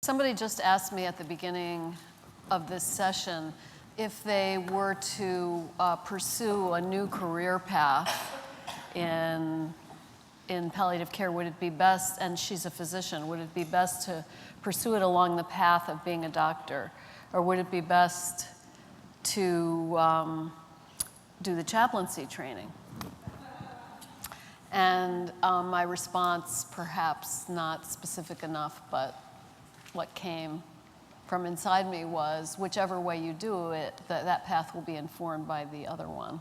Somebody just asked me at the beginning of this session if they were to pursue a new career path in palliative care, would it be best, and she's a physician, would it be best to pursue it along the path of being a doctor? Or would it be best to do the chaplaincy training? And my response, perhaps not specific enough, but what came from inside me was, whichever way you do it, that path will be informed by the other one.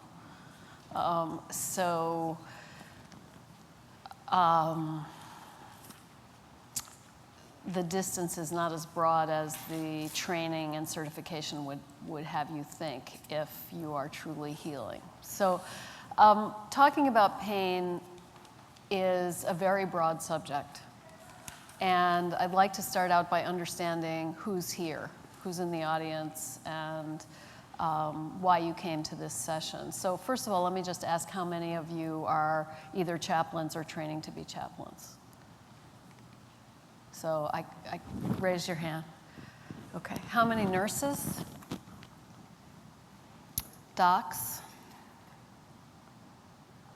The distance is not as broad as the training and certification would have you think if you are truly healing. So talking about pain is a very broad subject. And I'd like to start out by understanding who's here, who's in the audience, and why you came to this session. So first of all, let me just ask how many of you are either chaplains or training to be chaplains? So I raise your hand. Okay, how many nurses? Docs?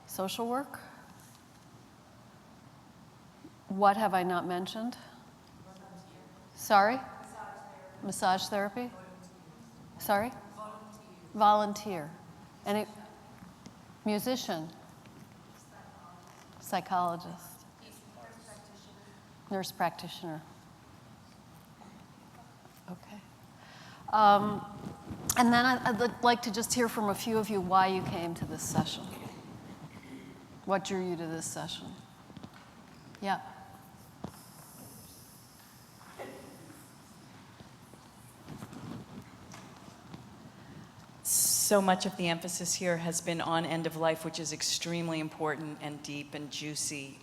Social work? What have I not mentioned? Sorry? Massage therapy? Sorry? Volunteer. Any? Musician? Psychologist? Nurse practitioner. Okay. And then I'd like to just hear from a few of you why you came to this session. What drew you to this session? Yeah. So much of the emphasis here has been on end of life, which is extremely important and deep and juicy.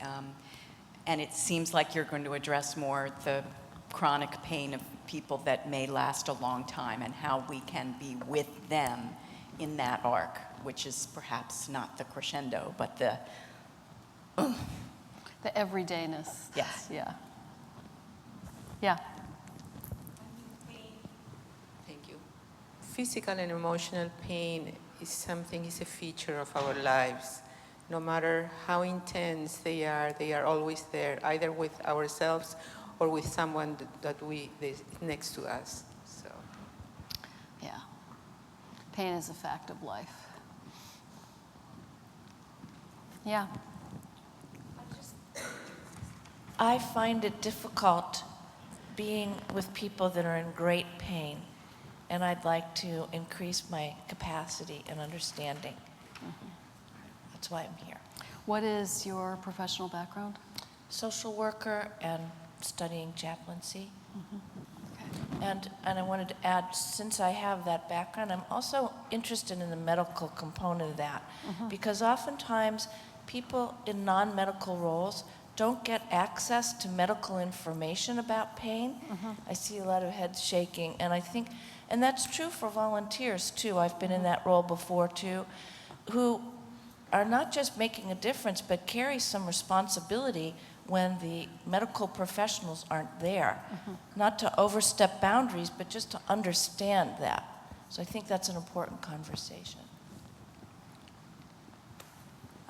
And it seems like you're going to address more the chronic pain of people that may last a long time and how we can be with them in that arc, which is perhaps not the crescendo, but the everydayness. Yes. Yeah. Yeah. Physical and emotional pain is a feature of our lives. No matter how intense they are always there, either with ourselves or with someone that is next to us. So. Yeah. Pain is a fact of life. Yeah. I find it difficult being with people that are in great pain. And I'd like to increase my capacity and understanding. Mm-hmm. That's why I'm here. What is your professional background? Social worker and studying chaplaincy. Mm-hmm. Okay. And I wanted to add, since I have that background, I'm also interested in the medical component of that. Mm-hmm. Because oftentimes people in non-medical roles don't get access to medical information about pain. Mm-hmm. I see a lot of heads shaking, and I think, and that's true for volunteers too. I've been in that role before too, who are not just making a difference, but carry some responsibility when the medical professionals aren't there. Mm-hmm. Not to overstep boundaries, but just to understand that. So I think that's an important conversation.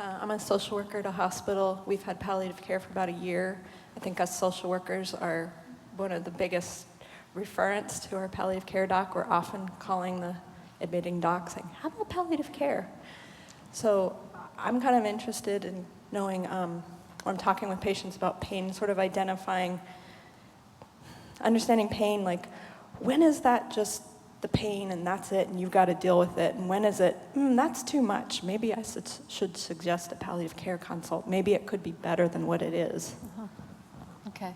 I'm a social worker at a hospital. We've had palliative care for about a year. I think us social workers are one of the biggest referents to our palliative care doc. We're often calling the admitting doc saying, how about palliative care? So I'm kind of interested in knowing, when I'm talking with patients about pain, sort of understanding pain, like when is that just the pain and that's it and you've got to deal with it, and when is it, that's too much, maybe I should suggest a palliative care consult, maybe it could be better than what it is. Uh-huh. Okay,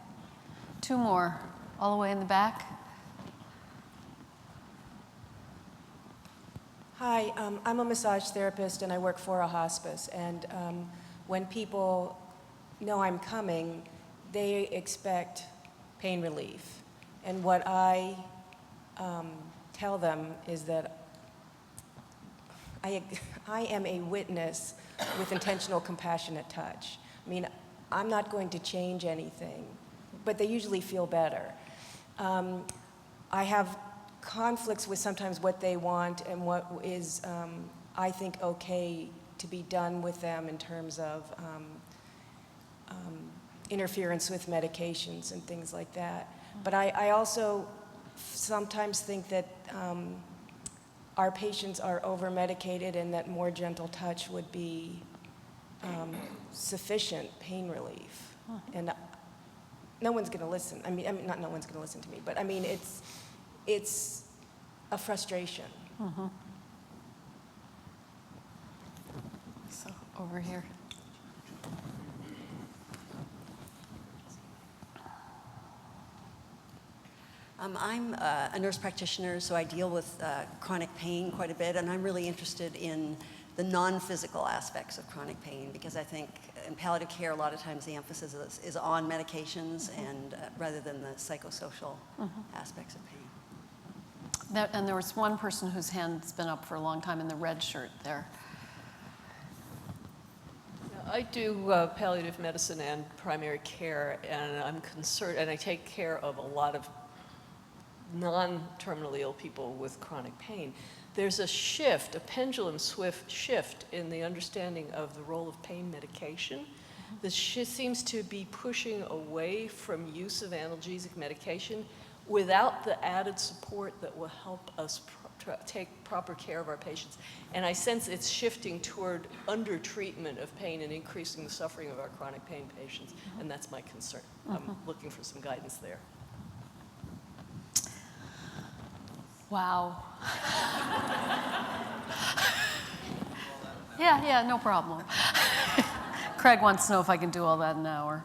2 more, all the way in the back. Hi, I'm a massage therapist and I work for a hospice, and when people know I'm coming, they expect pain relief, and what I tell them is that I am a witness with intentional, compassionate touch. I mean, I'm not going to change anything, but they usually feel better. I have conflicts with sometimes what they want and what is, I think, okay to be done with them in terms of interference with medications and things like that. But I also sometimes think that our patients are over-medicated and that more gentle touch would be sufficient pain relief. And no one's going to listen. I mean, not no one's going to listen to me, but I mean, it's a frustration. So over here. I'm a nurse practitioner, so I deal with chronic pain quite a bit, and I'm really interested in the non-physical aspects of chronic pain, because I think in palliative care, a lot of times the emphasis is on medications and rather than the psychosocial aspects of pain. And there was one person whose hand's been up for a long time in the red shirt there. I do palliative medicine and primary care, and I'm concerned, and I take care of a lot of non-terminally ill people with chronic pain. There's a shift, a pendulum shift in the understanding of the role of pain medication. The shift seems to be pushing away from use of analgesic medication without the added support that will help us take proper care of our patients. And I sense it's shifting toward under-treatment of pain and increasing the suffering of our chronic pain patients, and that's my concern. I'm looking for some guidance there. Wow. Yeah, no problem. Craig wants to know if I can do all that in an hour.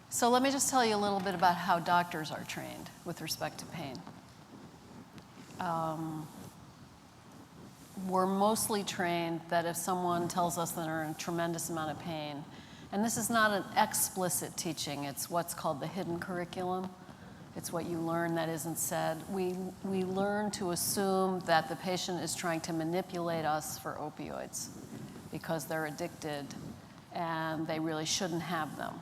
So let me just tell you a little bit about how doctors are trained with respect to pain. We're mostly trained that if someone tells us that they're in a tremendous amount of pain, and this is not an explicit teaching, it's what's called the hidden curriculum. It's what you learn that isn't said. We learn to assume that the patient is trying to manipulate us for opioids because they're addicted and they really shouldn't have them.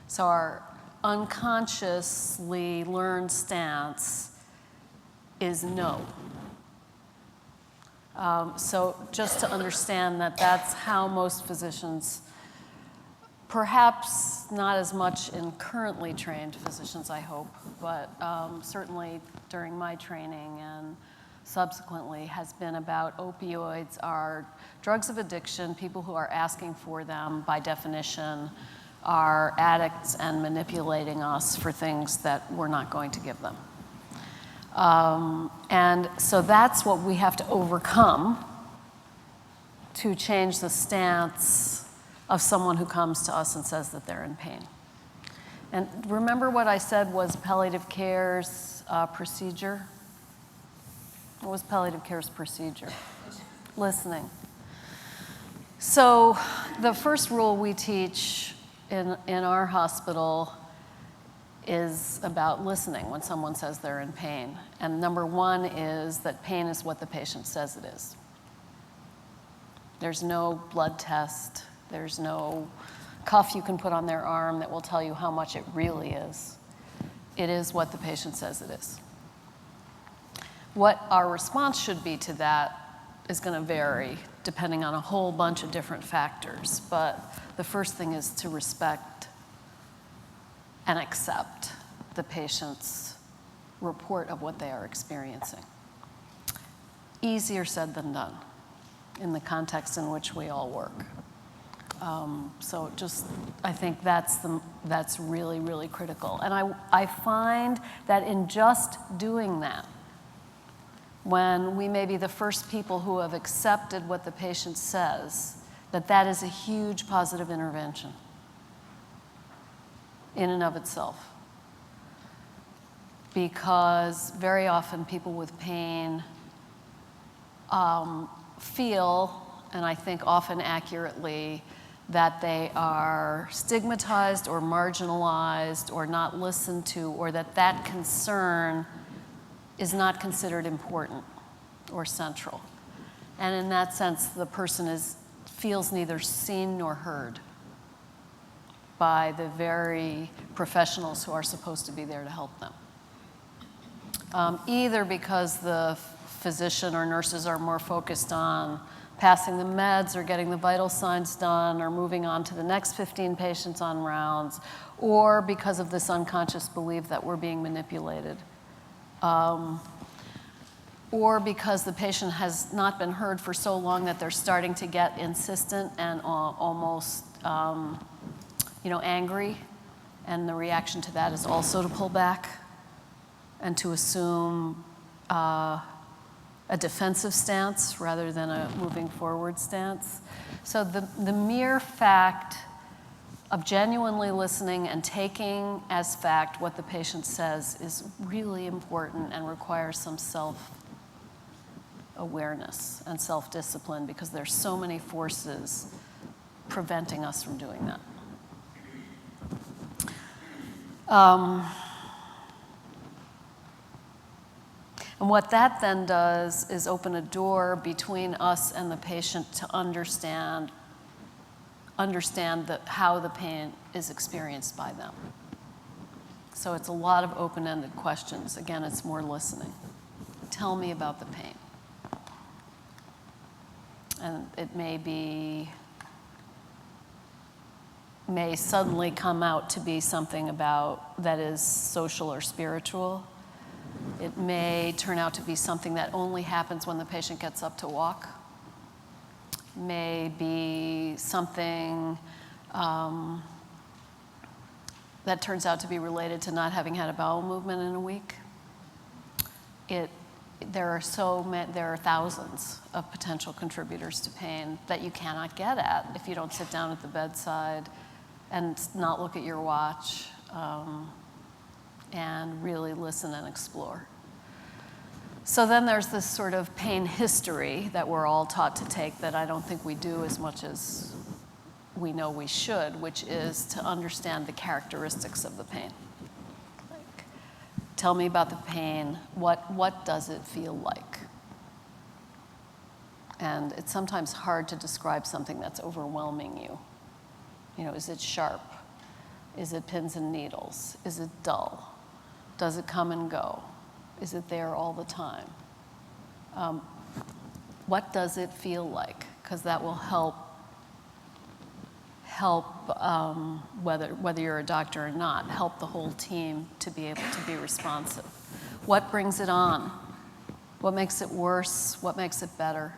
So our unconsciously learned stance is no. So just to understand that that's how most physicians, perhaps not as much in currently trained physicians, I hope, but certainly during my training and subsequently has been about opioids are drugs of addiction. People who are asking for them, by definition, are addicts and manipulating us for things that we're not going to give them. And so that's what we have to overcome to change the stance of someone who comes to us and says that they're in pain. And remember what I said was palliative care's procedure? What was palliative care's procedure? Listening. So the first rule we teach in our hospital is about listening when someone says they're in pain. And number one is that pain is what the patient says it is. There's no blood test. There's no cuff you can put on their arm that will tell you how much it really is. It is what the patient says it is. What our response should be to that is going to vary depending on a whole bunch of different factors. But the first thing is to respect and accept the patient's report of what they are experiencing. Easier said than done in the context in which we all work. So just, I think that's really, really critical. And I find that in just doing that, when we may be the first people who have accepted what the patient says, that is a huge positive intervention in and of itself. Because very often people with pain feel, and I think often accurately, that they are stigmatized or marginalized or not listened to, or that concern is not considered important or central. And in that sense, the person is feels neither seen nor heard by the very professionals who are supposed to be there to help them. Either because the physician or nurses are more focused on passing the meds or getting the vital signs done or moving on to the next 15 patients on rounds, or because of this unconscious belief that we're being manipulated. Or because the patient has not been heard for so long that they're starting to get insistent and almost angry, and the reaction to that is also to pull back and to assume a defensive stance rather than a moving forward stance. So the mere fact of genuinely listening and taking as fact what the patient says is really important and requires some self-awareness and self-discipline, because there's so many forces preventing us from doing that. And what that then does is open a door between us and the patient to understand how the pain is experienced by them. So it's a lot of open-ended questions. Again, it's more listening. Tell me about the pain. And it may suddenly come out to be something about that is social or spiritual. It may turn out to be something that only happens when the patient gets up to walk. May be something that turns out to be related to not having had a bowel movement in a week. There are thousands of potential contributors to pain that you cannot get at if you don't sit down at the bedside and not look at your watch and really listen and explore. So then there's this sort of pain history that we're all taught to take that I don't think we do as much as we know we should, which is to understand the characteristics of the pain. Like, tell me about the pain. What does it feel like? And it's sometimes hard to describe something that's overwhelming you. Is it sharp? Is it pins and needles? Is it dull? Does it come and go? Is it there all the time? What does it feel like? Because that will help whether you're a doctor or not, help the whole team to be able to be responsive. What brings it on? What makes it worse? What makes it better?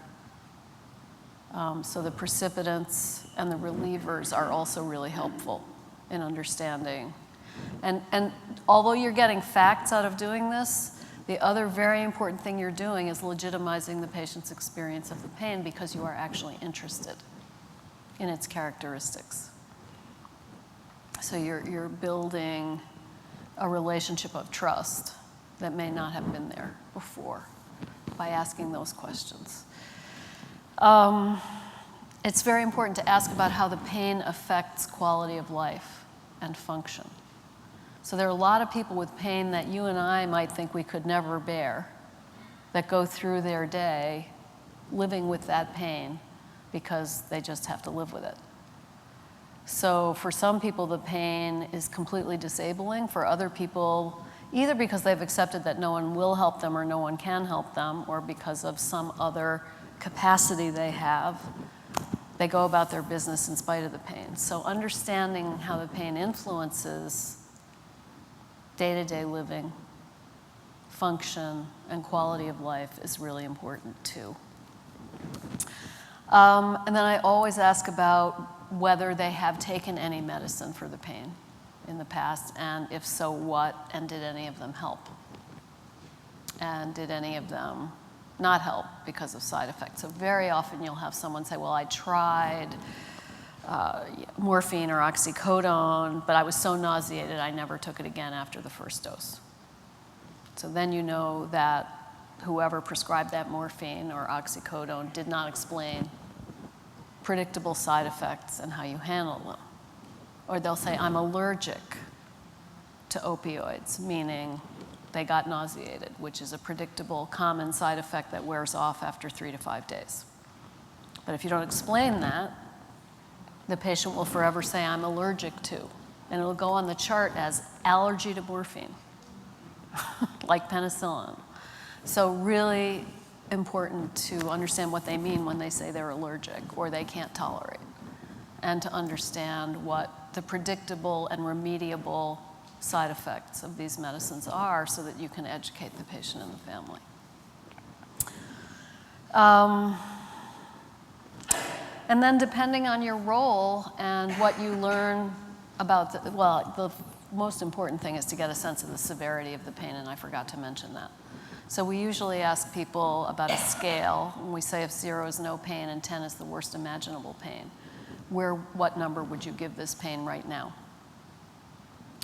So the precipitants and the relievers are also really helpful in understanding. And although you're getting facts out of doing this, the other very important thing you're doing is legitimizing the patient's experience of the pain, because you are actually interested in its characteristics. So you're building a relationship of trust that may not have been there before by asking those questions. It's very important to ask about how the pain affects quality of life and function. So there are a lot of people with pain that you and I might think we could never bear, that go through their day living with that pain because they just have to live with it. So for some people, the pain is completely disabling. For other people, either because they've accepted that no one will help them or no one can help them, or because of some other capacity they have, they go about their business in spite of the pain. So understanding how the pain influences day-to-day living, function, and quality of life is really important too. And then I always ask about whether they have taken any medicine for the pain in the past, and if so, what, and did any of them help? And did any of them not help because of side effects? So very often you'll have someone say, well, I tried morphine or oxycodone, but I was so nauseated I never took it again after the first dose. So then you know that whoever prescribed that morphine or oxycodone did not explain predictable side effects and how you handle them. Or they'll say, I'm allergic to opioids, meaning they got nauseated, which is a predictable, common side effect that wears off after 3 to 5 days. But if you don't explain that, the patient will forever say, I'm allergic to. And it'll go on the chart as allergy to morphine, like penicillin. So really important to understand what they mean when they say they're allergic or they can't tolerate, and to understand what the predictable and remediable side effects of these medicines are so that you can educate the patient and the family. And then depending on your role and what you learn about, the most important thing is to get a sense of the severity of the pain, and I forgot to mention that. So we usually ask people about a scale, and we say if 0 is no pain and 10 is the worst imaginable pain. What number would you give this pain right now?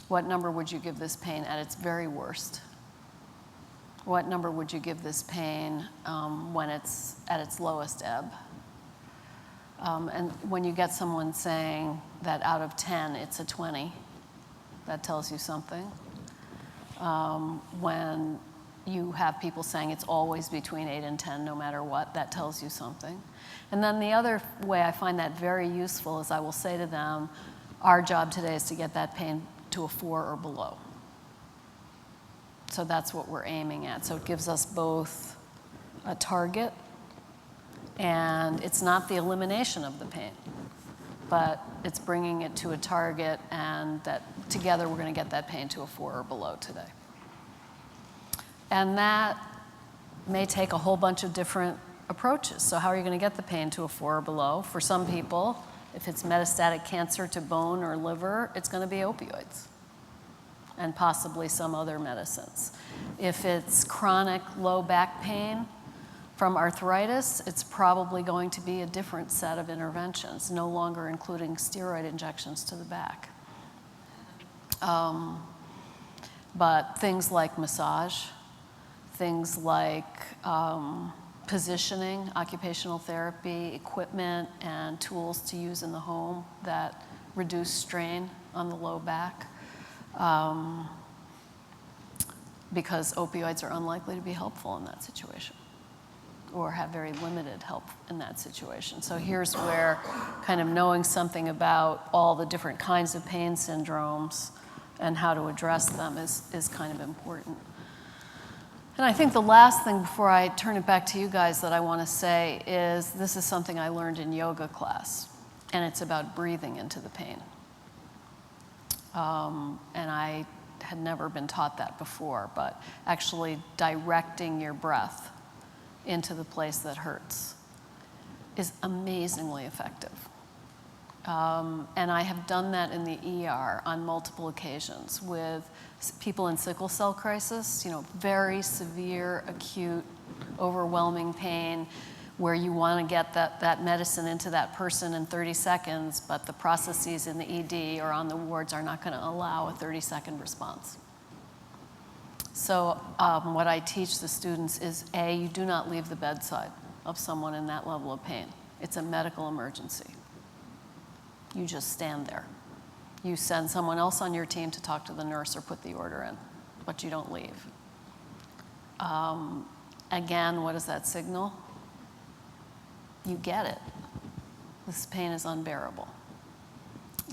What number would you give this pain at its very worst? What number would you give this pain when it's at its lowest ebb? And when you get someone saying that out of 10, it's a 20, that tells you something. When you have people saying it's always between 8 and 10, no matter what, that tells you something. And then the other way I find that very useful is I will say to them, our job today is to get that pain to a 4 or below. So that's what we're aiming at. So it gives us both a target, and it's not the elimination of the pain, but it's bringing it to a target, and that together we're going to get that pain to a 4 or below today. And that may take a whole bunch of different approaches. So how are you going to get the pain to a 4 or below? For some people, if it's metastatic cancer to bone or liver, it's going to be opioids and possibly some other medicines. If it's chronic low back pain from arthritis, it's probably going to be a different set of interventions, no longer including steroid injections to the back. But things like massage, things like positioning, occupational therapy, equipment, and tools to use in the home that reduce strain on the low back, because opioids are unlikely to be helpful in that situation or have very limited help in that situation. So here's where kind of knowing something about all the different kinds of pain syndromes and how to address them is kind of important. And I think the last thing before I turn it back to you guys that I want to say is this is something I learned in yoga class, and it's about breathing into the pain. And I had never been taught that before, but actually directing your breath into the place that hurts is amazingly effective. And I have done that in the ER on multiple occasions with people in sickle cell crisis, very severe, acute, overwhelming pain where you want to get that medicine into that person in 30 seconds, but the processes in the ED or on the wards are not going to allow a 30-second response. So what I teach the students is, A, you do not leave the bedside of someone in that level of pain. It's a medical emergency. You just stand there. You send someone else on your team to talk to the nurse or put the order in, but you don't leave. Again, what does that signal? You get it. This pain is unbearable.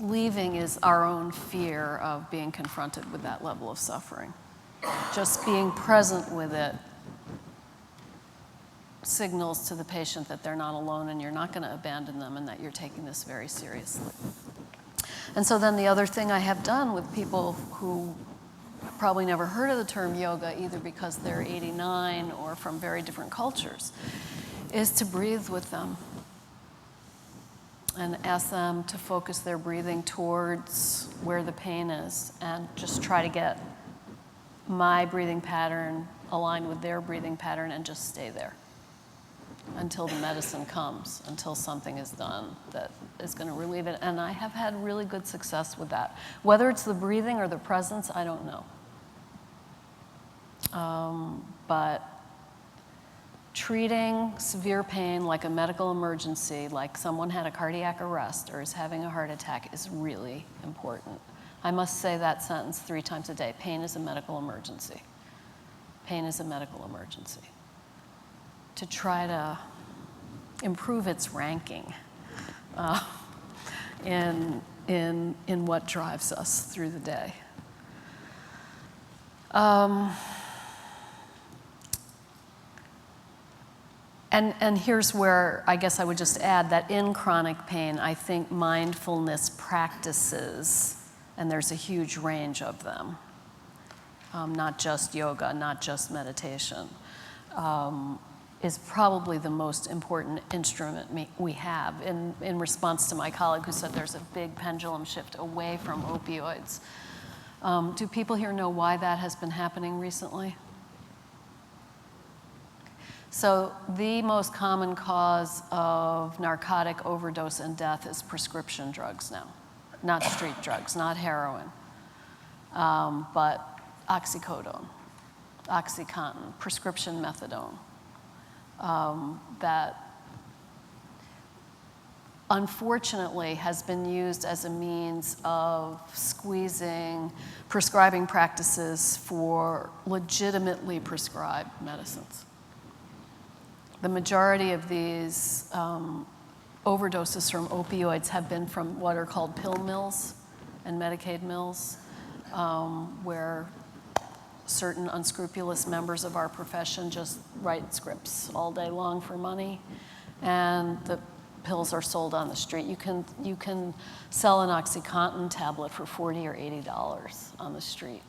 Leaving is our own fear of being confronted with that level of suffering. Just being present with it signals to the patient that they're not alone and you're not going to abandon them and that you're taking this very seriously. And so then the other thing I have done with people who probably never heard of the term yoga, either because they're 89 or from very different cultures, is to breathe with them and ask them to focus their breathing towards where the pain is and just try to get my breathing pattern aligned with their breathing pattern and just stay there until the medicine comes, until something is done that is going to relieve it. And I have had really good success with that. Whether it's the breathing or the presence, I don't know. But treating severe pain like a medical emergency, like someone had a cardiac arrest or is having a heart attack, is really important. I must say that sentence 3 times a day. Pain is a medical emergency. Pain is a medical emergency. To try to improve its ranking in what drives us through the day. And here's where I guess I would just add that in chronic pain, I think mindfulness practices, and there's a huge range of them, not just yoga, not just meditation, is probably the most important instrument we have in response to my colleague who said there's a big pendulum shift away from opioids. Do people here know why that has been happening recently? So the most common cause of narcotic overdose and death is prescription drugs now. Not street drugs, not heroin, but oxycodone, OxyContin, prescription methadone. That unfortunately has been used as a means of squeezing prescribing practices for legitimately prescribed medicines. The majority of these overdoses from opioids have been from what are called pill mills and Medicaid mills, where certain unscrupulous members of our profession just write scripts all day long for money, and the pills are sold on the street. You can sell an OxyContin tablet for $40 or $80 on the street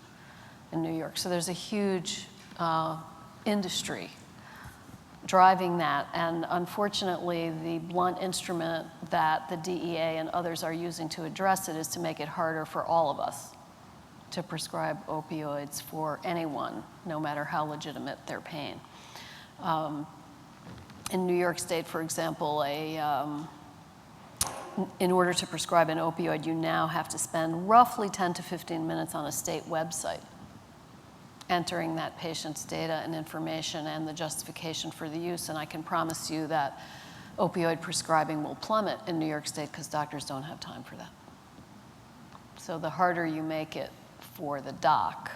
in New York. So there's a huge industry driving that, and unfortunately, the blunt instrument that the DEA and others are using to address it is to make it harder for all of us to prescribe opioids for anyone, no matter how legitimate their pain. In New York State, for example, in order to prescribe an opioid, you now have to spend roughly 10 to 15 minutes on a state website, entering that patient's data and information and the justification for the use. And I can promise you that opioid prescribing will plummet in New York State because doctors don't have time for that. So the harder you make it for the doc,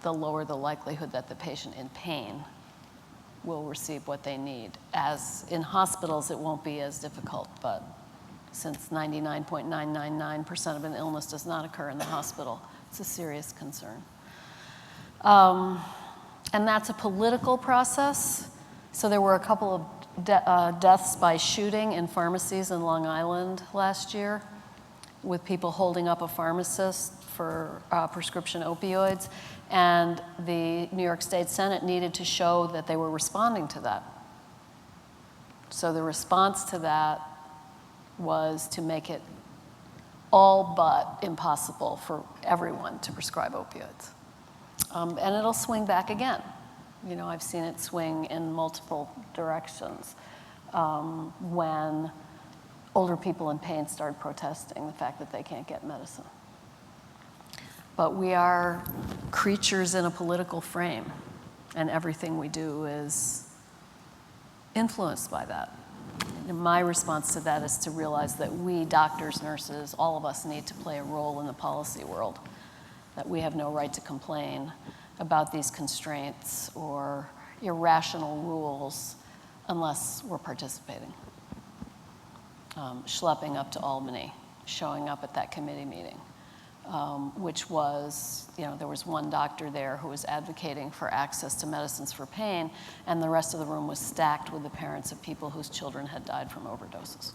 the lower the likelihood that the patient in pain will receive what they need. As in hospitals, it won't be as difficult, but since 99.999% of an illness does not occur in the hospital, it's a serious concern. And that's a political process. So there were a couple of deaths by shooting in pharmacies in Long Island last year, with people holding up a pharmacist for prescription opioids. And the New York State Senate needed to show that they were responding to that. So the response to that was to make it all but impossible for everyone to prescribe opioids. And it'll swing back again. You know, I've seen it swing in multiple directions when older people in pain start protesting the fact that they can't get medicine. But we are creatures in a political frame, and everything we do is influenced by that. And my response to that is to realize that we, doctors, nurses, all of us need to play a role in the policy world, that we have no right to complain about these constraints or irrational rules unless we're participating. Schlepping up to Albany, showing up at that committee meeting, which was, you know, there was one doctor there who was advocating for access to medicines for pain, and the rest of the room was stacked with the parents of people whose children had died from overdoses.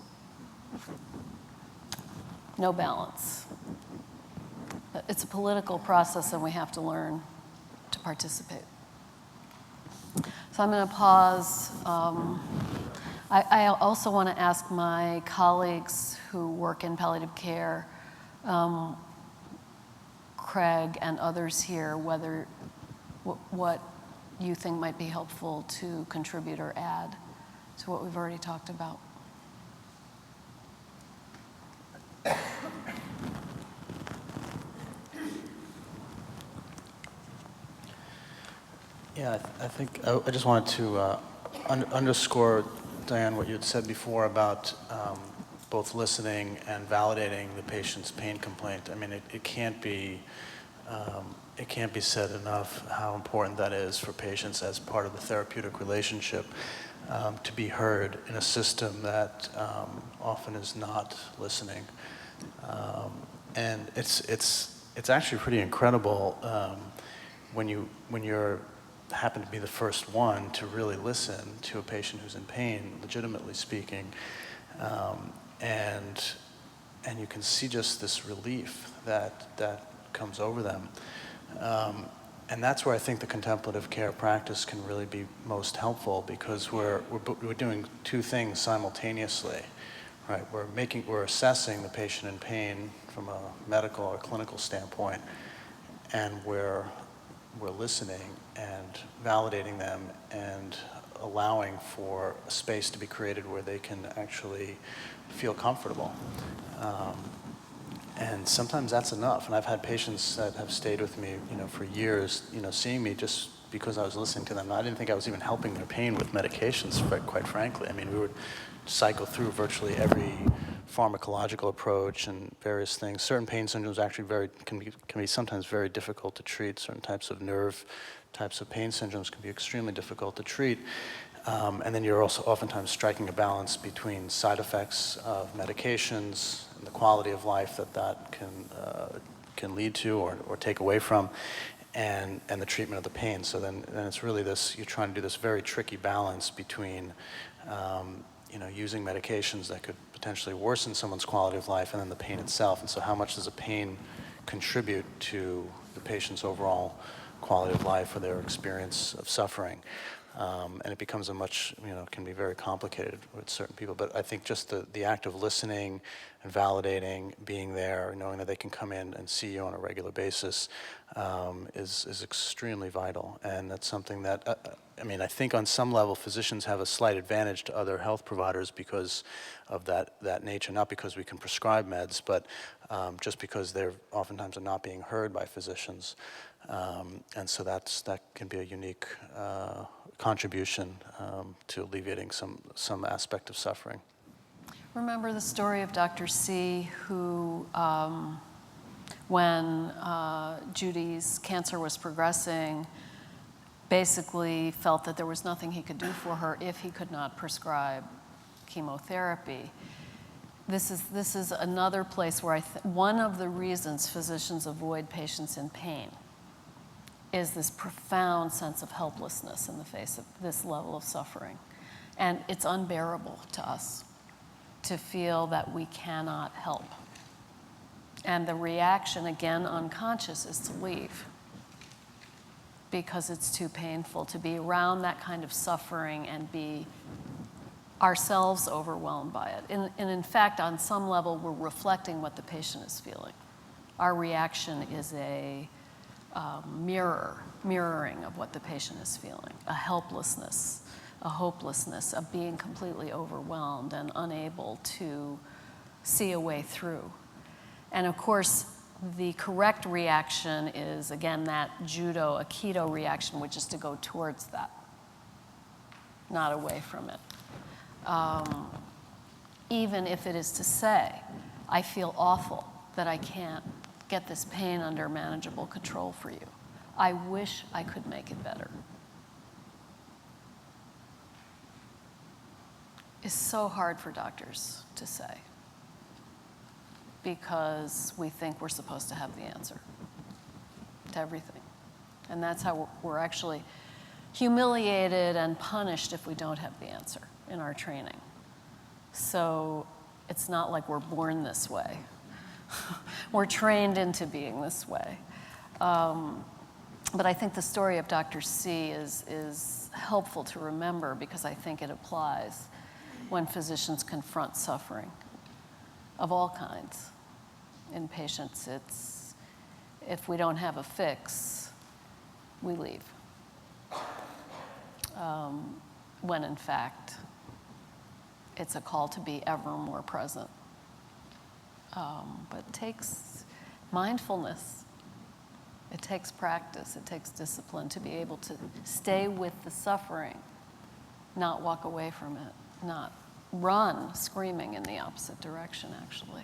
No balance. It's a political process, and we have to learn to participate. So I'm going to pause. I also want to ask my colleagues who work in palliative care, Craig and others here, whether what you think might be helpful to contribute or add to what we've already talked about. Yeah, I think I just wanted to underscore, Diane, what you had said before about both listening and validating the patient's pain complaint. I mean, it can't be it can't be said enough how important that is for patients as part of the therapeutic relationship, to be heard in a system that often is not listening. And it's actually pretty incredible when you're happen to be the first one to really listen to a patient who's in pain, legitimately speaking, and you can see just this relief that comes over them. And that's where I think the contemplative care practice can really be most helpful, because we're doing two things simultaneously, right? We're assessing the patient in pain from a medical or clinical standpoint, and we're listening and validating them and allowing for a space to be created where they can actually feel comfortable. And sometimes that's enough. And I've had patients that have stayed with me, for years, seeing me just because I was listening to them. I didn't think I was even helping their pain with medications, quite frankly. I mean, we would cycle through virtually every pharmacological approach and various things. Certain pain syndromes actually can be sometimes very difficult to treat. Certain types of nerve types of pain syndromes can be extremely difficult to treat. And then you're also oftentimes striking a balance between side effects of medications and the quality of life that can lead to or take away from, and the treatment of the pain. So then it's really you're trying to do this very tricky balance between using medications that could potentially worsen someone's quality of life and then the pain itself. And so how much does the pain contribute to the patient's overall quality of life or their experience of suffering? And it becomes can be very complicated with certain people. But I think just the act of listening and validating, being there, knowing that they can come in and see you on a regular basis is extremely vital. And that's something that, I think on some level physicians have a slight advantage to other health providers because of that nature, not because we can prescribe meds, but just because they're oftentimes are not being heard by physicians. And so that can be a unique contribution to alleviating some aspect of suffering. Remember the story of Dr. C, who, when Judy's cancer was progressing, basically felt that there was nothing he could do for her if he could not prescribe chemotherapy. This is another place where one of the reasons physicians avoid patients in pain is this profound sense of helplessness in the face of this level of suffering. And it's unbearable to us to feel that we cannot help. And the reaction, again, unconscious, is to leave because it's too painful to be around that kind of suffering and be ourselves overwhelmed by it. And in fact, on some level, we're reflecting what the patient is feeling. Our reaction is a mirroring of what the patient is feeling, a helplessness, a hopelessness of being completely overwhelmed and unable to see a way through. And of course, the correct reaction is, again, that judo, aikido reaction, which is to go towards that, not away from it. Even if it is to say, I feel awful that I can't get this pain under manageable control for you. I wish I could make it better. It's so hard for doctors to say because we think we're supposed to have the answer to everything. And that's how we're actually humiliated and punished if we don't have the answer in our training. So it's not like we're born this way. We're trained into being this way. But I think the story of Dr. C is helpful to remember because I think it applies when physicians confront suffering of all kinds. In patients, it's if we don't have a fix, we leave. When in fact, it's a call to be ever more present. But it takes mindfulness. It takes practice. It takes discipline to be able to stay with the suffering, not walk away from it, not run screaming in the opposite direction, actually.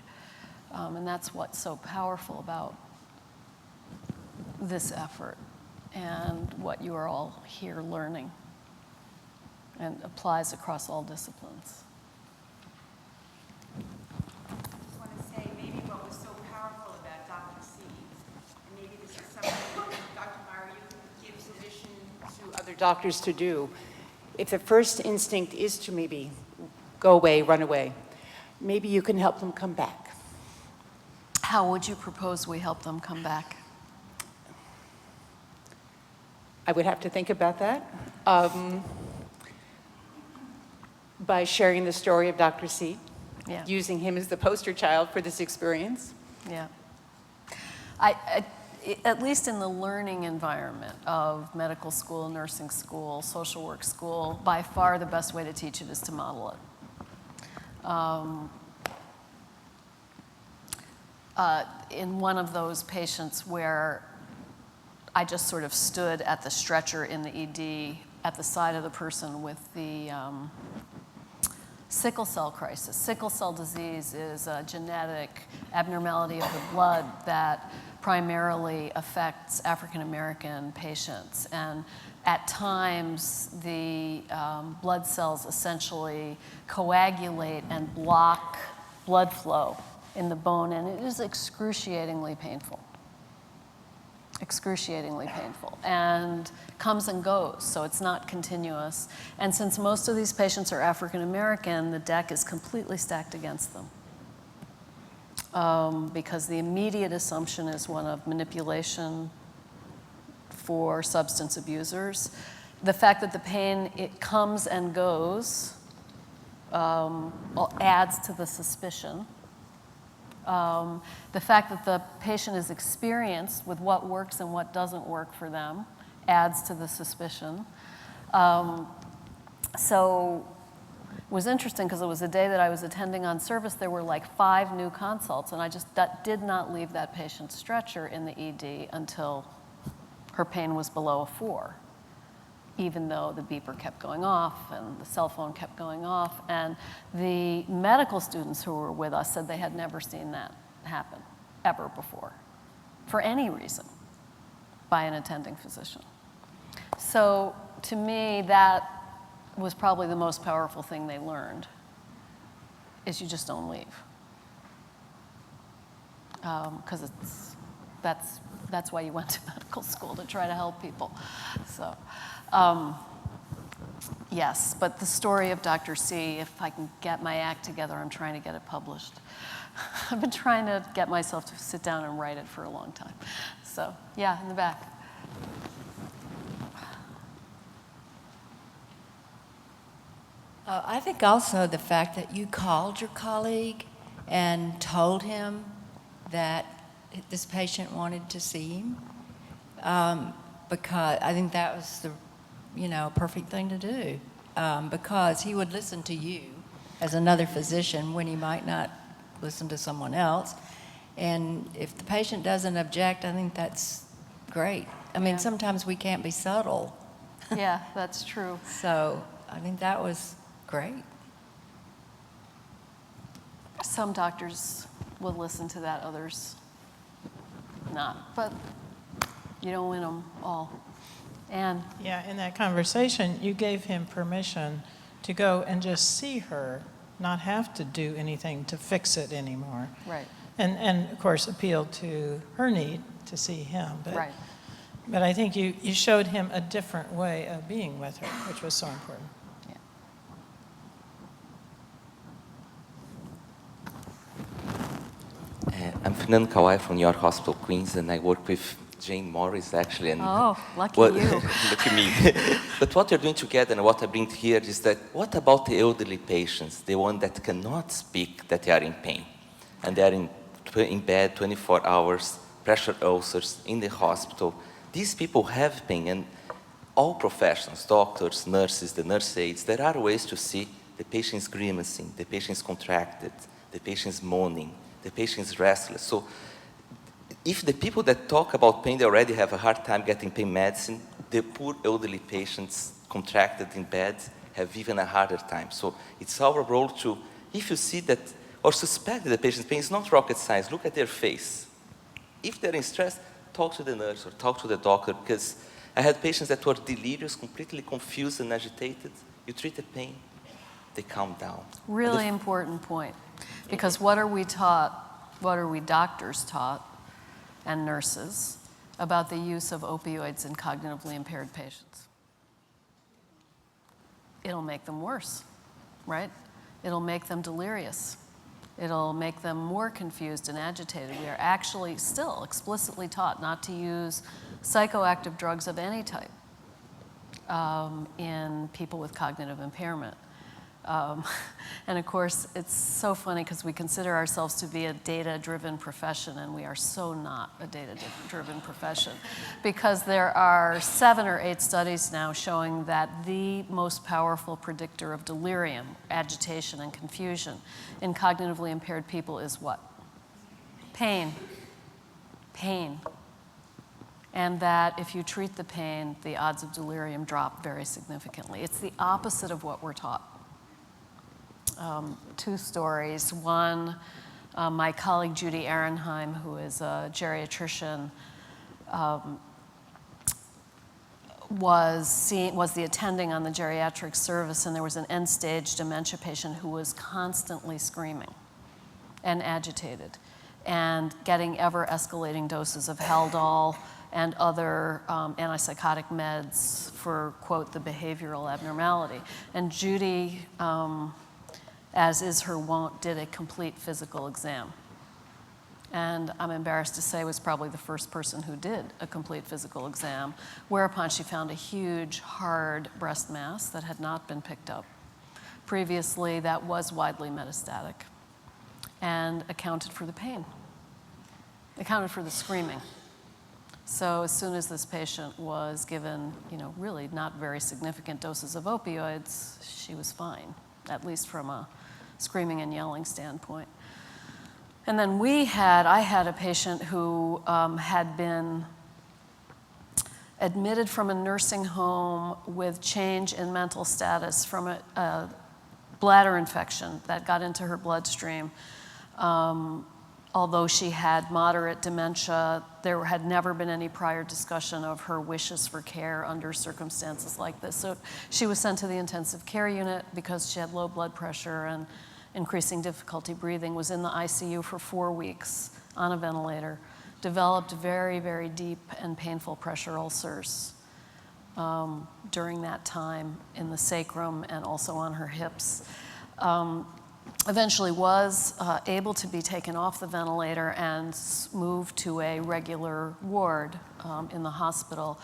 And that's what's so powerful about this effort and what you are all here learning, and applies across all disciplines. I just want to say maybe what was so powerful about Dr. C, and maybe this is something Dr. Meier, you can give suggestion to other doctors to do. If the first instinct is to maybe go away, run away, maybe you can help them come back. How would you propose we help them come back? I would have to think about that. By sharing the story of Dr. C, Yeah. using him as the poster child for this experience. Yeah. At least in the learning environment of medical school, nursing school, social work school, by far the best way to teach it is to model it. In one of those patients where I just sort of stood at the stretcher in the ED at the side of the person with the sickle cell crisis. Sickle cell disease is a genetic abnormality of the blood that primarily affects African American patients. And at times, the blood cells essentially coagulate and block blood flow in the bone, and it is excruciatingly painful. Excruciatingly painful, and comes and goes, so it's not continuous. And since most of these patients are African American, the deck is completely stacked against them. Because the immediate assumption is one of manipulation for substance abusers. The fact that the pain, it comes and goes, adds to the suspicion. The fact that the patient is experienced with what works and what doesn't work for them adds to the suspicion. So it was interesting because it was the day that I was attending on service, there were like 5 new consults, and I just did not leave that patient's stretcher in the ED until her pain was below a 4, even though the beeper kept going off and the cell phone kept going off. And the medical students who were with us said they had never seen that happen ever before, for any reason, by an attending physician. So to me, that was probably the most powerful thing they learned, is you just don't leave. Because that's why you went to medical school, to try to help people. So. Yes, but the story of Dr. C, if I can get my act together, I'm trying to get it published. I've been trying to get myself to sit down and write it for a long time. So, yeah, in the back. I think also the fact that you called your colleague and told him that this patient wanted to see him, because I think that was the perfect thing to do, because he would listen to you as another physician when he might not listen to someone else. And if the patient doesn't object, I think that's great. I mean, sometimes we can't be subtle. Yeah, that's true. So I think that was great. Some doctors will listen to that, others not. But you don't win them all. And yeah, in that conversation, you gave him permission to go and just see her, not have to do anything to fix it anymore. Right. And of course, appealed to her need to see him. But, right. But I think you showed him a different way of being with her, which was so important. I'm Fernando Kawai from New York Hospital, Queens, and I work with Jane Morris, actually. And oh, lucky you. Look at me. But what we're doing together and what I bring here is that, what about the elderly patients, the ones that cannot speak, that they are in pain? And they are in bed 24 hours, pressure ulcers, in the hospital. These people have pain, and all professionals, doctors, nurses, the nurse aides, there are ways to see the patient's grimacing, the patient's contracted, the patient's moaning, the patient's restless. So if the people that talk about pain, they already have a hard time getting pain medicine, the poor elderly patients contracted in bed have even a harder time. So it's our role to, if you see that, or suspect that the patient's pain, is not rocket science, look at their face. If they're in stress, talk to the nurse or talk to the doctor, because I had patients that were delirious, completely confused and agitated. You treat the pain, they calm down. Really important point. Because what are we taught, what are we doctors taught, and nurses, about the use of opioids in cognitively impaired patients? It'll make them worse, right? It'll make them delirious. It'll make them more confused and agitated. We are actually still explicitly taught not to use psychoactive drugs of any type in people with cognitive impairment. And of course, it's so funny because we consider ourselves to be a data-driven profession, and we are so not a data-driven profession, because there are 7 or 8 studies now showing that the most powerful predictor of delirium, agitation, and confusion in cognitively impaired people is what? Pain. Pain. And that if you treat the pain, the odds of delirium drop very significantly. It's the opposite of what we're taught. 2 stories. One, my colleague Judy Ehrenheim, who is a geriatrician, was the attending on the geriatric service, and there was an end-stage dementia patient who was constantly screaming and agitated and getting ever-escalating doses of Haldol and other antipsychotic meds for, quote, the behavioral abnormality. And Judy, as is her wont, did a complete physical exam. And I'm embarrassed to say was probably the first person who did a complete physical exam, whereupon she found a huge, hard breast mass that had not been picked up previously, that was widely metastatic, and accounted for the pain, accounted for the screaming. So as soon as this patient was given, really not very significant doses of opioids, she was fine, at least from a screaming and yelling standpoint. And then I had a patient who had been admitted from a nursing home with change in mental status from a bladder infection that got into her bloodstream. Although she had moderate dementia, there had never been any prior discussion of her wishes for care under circumstances like this. So she was sent to the intensive care unit because she had low blood pressure and increasing difficulty breathing, was in the ICU for 4 weeks on a ventilator, developed very, very deep and painful pressure ulcers during that time in the sacrum and also on her hips. Eventually was able to be taken off the ventilator and moved to a regular ward in the hospital,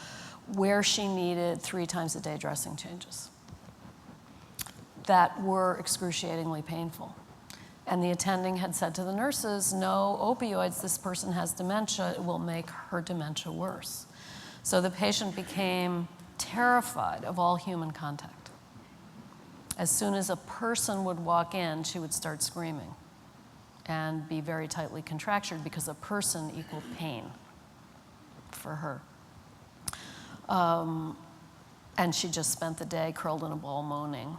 where she needed 3 times a day dressing changes that were excruciatingly painful. And the attending had said to the nurses, no opioids, this person has dementia, it will make her dementia worse. So the patient became terrified of all human contact. As soon as a person would walk in, she would start screaming and be very tightly contractured, because a person equaled pain for her. And she just spent the day curled in a ball moaning.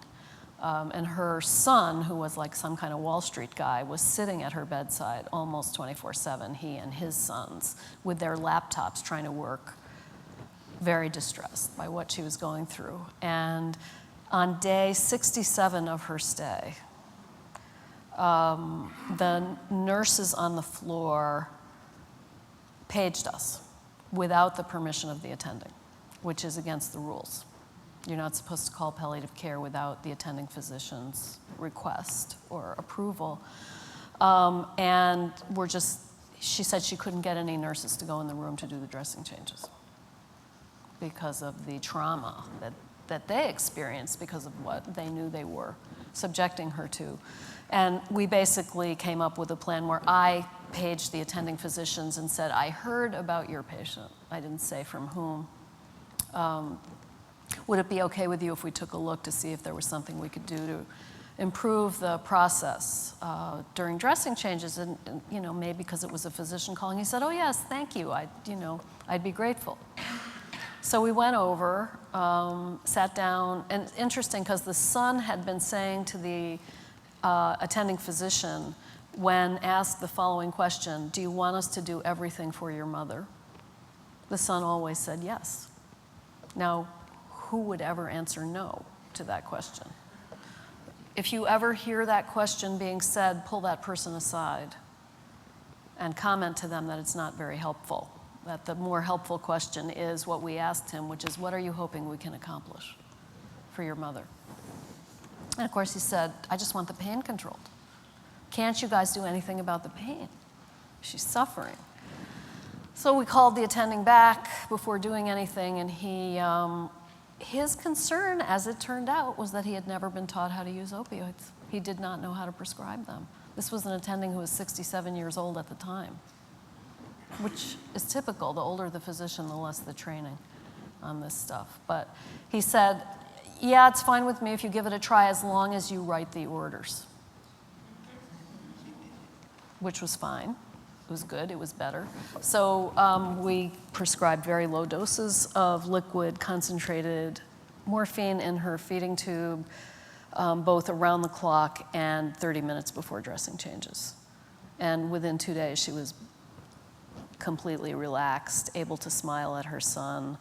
And her son, who was like some kind of Wall Street guy, was sitting at her bedside almost 24/7, he and his sons, with their laptops trying to work, very distressed by what she was going through. And on day 67 of her stay, the nurses on the floor paged us without the permission of the attending, which is against the rules. You're not supposed to call palliative care without the attending physician's request or approval. And she said she couldn't get any nurses to go in the room to do the dressing changes because of the trauma that they experienced because of what they knew they were subjecting her to. And we basically came up with a plan where I paged the attending physicians and said, I heard about your patient. I didn't say from whom. Would it be okay with you if we took a look to see if there was something we could do to improve the process during dressing changes? And maybe because it was a physician calling, he said, oh yes, thank you. I'd be grateful. So we went over, sat down, and it's interesting because the son had been saying to the attending physician, when asked the following question, do you want us to do everything for your mother? The son always said yes. Now, who would ever answer no to that question? If you ever hear that question being said, pull that person aside and comment to them that it's not very helpful. That the more helpful question is what we asked him, which is, what are you hoping we can accomplish for your mother? And of course he said, I just want the pain controlled. Can't you guys do anything about the pain? She's suffering. So we called the attending back before doing anything, and his concern, as it turned out, was that he had never been taught how to use opioids. He did not know how to prescribe them. This was an attending who was 67 years old at the time, which is typical. The older the physician, the less the training on this stuff. But he said, yeah, it's fine with me if you give it a try as long as you write the orders, which was fine. It was good, it was better. So we prescribed very low doses of liquid concentrated morphine in her feeding tube, both around the clock and 30 minutes before dressing changes. And within 2 days, she was completely relaxed, able to smile at her son,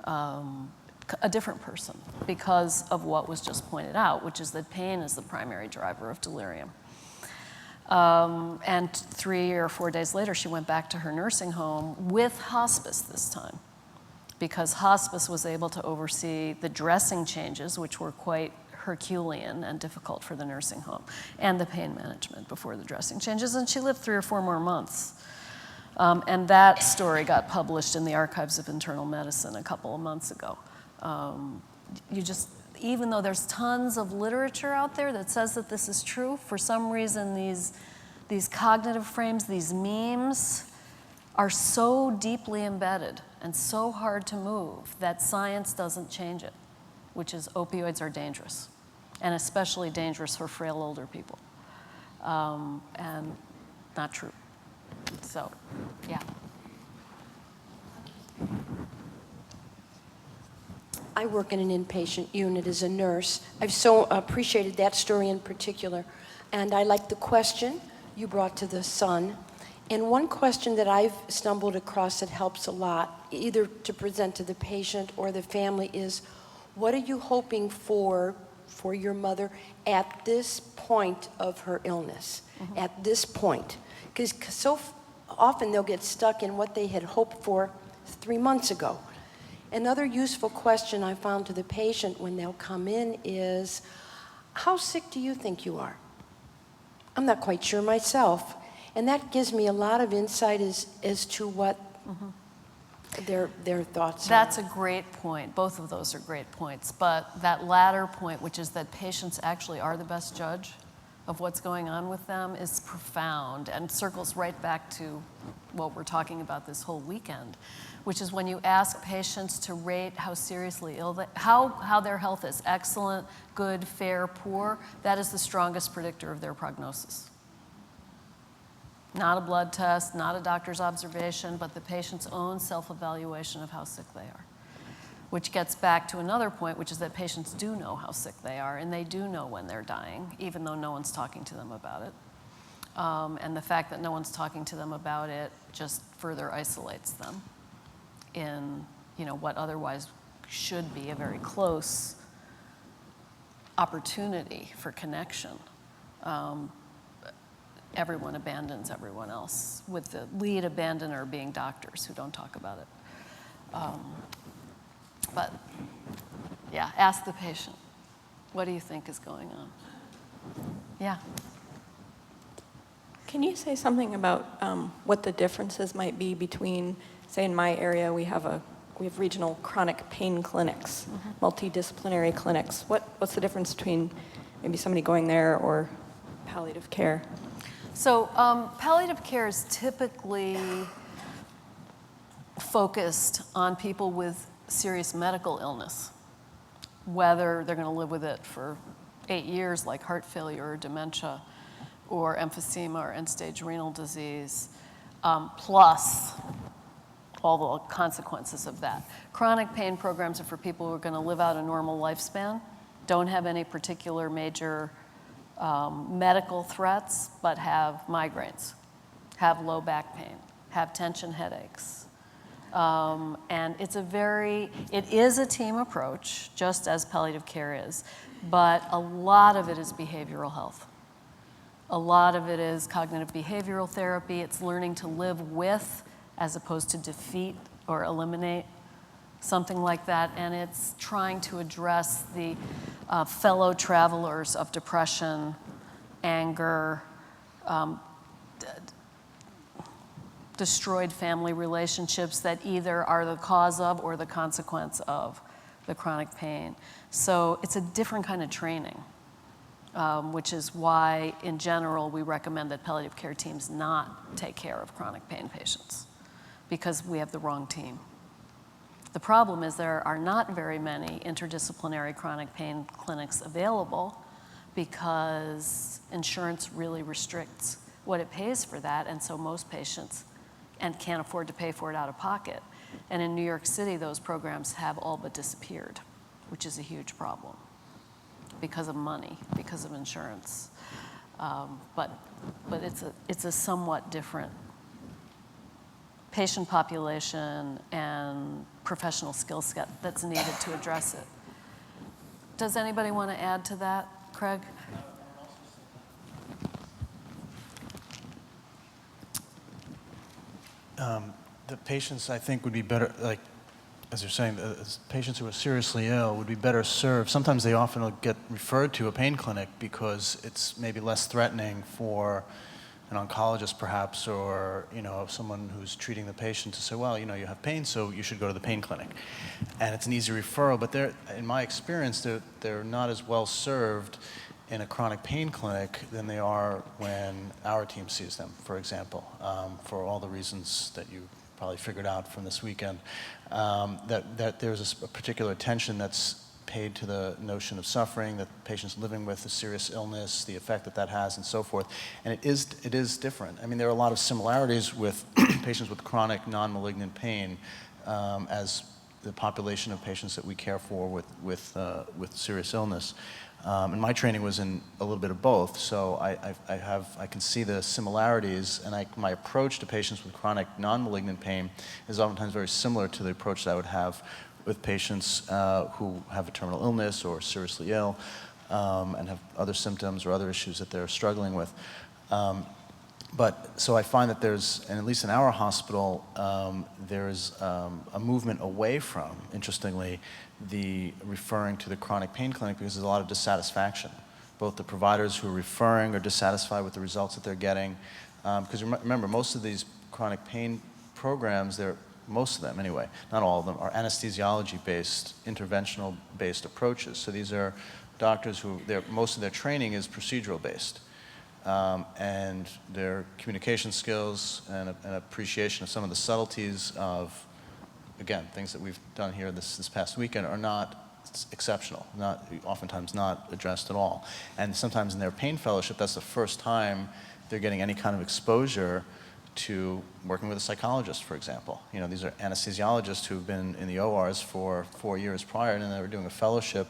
a different person because of what was just pointed out, which is that pain is the primary driver of delirium. And 3 or 4 days later, she went back to her nursing home with hospice this time, because hospice was able to oversee the dressing changes, which were quite Herculean and difficult for the nursing home, and the pain management before the dressing changes. And she lived 3 or 4 more months. And that story got published in the Archives of Internal Medicine a couple of months ago. Even though there's tons of literature out there that says that this is true, for some reason these cognitive frames, these memes, are so deeply embedded and so hard to move that science doesn't change it, which is opioids are dangerous, and especially dangerous for frail older people. And not true. So, yeah. I work in an inpatient unit as a nurse. I've so appreciated that story in particular. And I like the question you brought to the son. And one question that I've stumbled across that helps a lot, either to present to the patient or the family, is what are you hoping for your mother at this point of her illness? Mm-hmm. At this point. Because so often they'll get stuck in what they had hoped for 3 months ago. Another useful question I found to the patient when they'll come in is, how sick do you think you are? I'm not quite sure myself. And that gives me a lot of insight as to what their thoughts are. That's a great point. Both of those are great points. But that latter point, which is that patients actually are the best judge of what's going on with them, is profound and circles right back to what we're talking about this whole weekend, which is when you ask patients to rate how seriously ill how their health is, excellent, good, fair, poor, that is the strongest predictor of their prognosis. Not a blood test, not a doctor's observation, but the patient's own self-evaluation of how sick they are. Which gets back to another point, which is that patients do know how sick they are, and they do know when they're dying, even though no one's talking to them about it. And the fact that no one's talking to them about it just further isolates them in, what otherwise should be a very close opportunity for connection. Everyone abandons everyone else, with the lead abandoner being doctors who don't talk about it. But yeah, ask the patient, what do you think is going on? Yeah. Can you say something about what the differences might be between, say in my area, we have regional chronic pain clinics, multidisciplinary clinics. What's the difference between maybe somebody going there or palliative care? So palliative care is typically focused on people with serious medical illness, whether they're going to live with it for 8 years, like heart failure or dementia, or emphysema or end-stage renal disease, plus all the consequences of that. Chronic pain programs are for people who are going to live out a normal lifespan, don't have any particular major medical threats, but have migraines, have low back pain, have tension headaches, And it is a team approach, just as palliative care is, but a lot of it is behavioral health. A lot of it is cognitive behavioral therapy. It's learning to live with as opposed to defeat or eliminate, something like that. And it's trying to address the fellow travelers of depression, anger, destroyed family relationships that either are the cause of or the consequence of the chronic pain. So it's a different kind of training, which is why, in general, we recommend that palliative care teams not take care of chronic pain patients, because we have the wrong team. The problem is there are not very many interdisciplinary chronic pain clinics available because insurance really restricts what it pays for that, and so most patients can't afford to pay for it out of pocket. And in New York City, those programs have all but disappeared, which is a huge problem because of money, because of insurance. But it's a somewhat different patient population and professional skill set that's needed to address it. Does anybody want to add to that, Craig? The patients, I think, would be better, like, as you're saying, patients who are seriously ill would be better served. Sometimes they often will get referred to a pain clinic because it's maybe less threatening for an oncologist, perhaps, or someone who's treating the patient to say, well, you have pain, so you should go to the pain clinic. And it's an easy referral, but in my experience, they're not as well served in a chronic pain clinic than they are when our team sees them, for example, for all the reasons that you probably figured out from this weekend, that there's a particular attention that's paid to the notion of suffering, that patients living with a serious illness, the effect that has, and so forth. And it is different. I mean, there are a lot of similarities with patients with chronic non-malignant pain as the population of patients that we care for with serious illness. And my training was in a little bit of both, so I can see the similarities, and my approach to patients with chronic non-malignant pain is oftentimes very similar to the approach that I would have with patients who have a terminal illness or are seriously ill and have other symptoms or other issues that they're struggling with. So I find that there's, and at least in our hospital, there's a movement away from, interestingly, the referring to the chronic pain clinic, because there's a lot of dissatisfaction. Both the providers who are referring are dissatisfied with the results that they're getting. Because remember, most of these chronic pain programs, most of them anyway, not all of them, are anesthesiology-based, interventional-based approaches. So these are doctors who, most of their training is procedural-based. And their communication skills and appreciation of some of the subtleties of, again, things that we've done here this past weekend are not exceptional, oftentimes not addressed at all. And sometimes in their pain fellowship, that's the first time they're getting any kind of exposure to working with a psychologist, for example. These are anesthesiologists who've been in the ORs for 4 years prior, and then they were doing a fellowship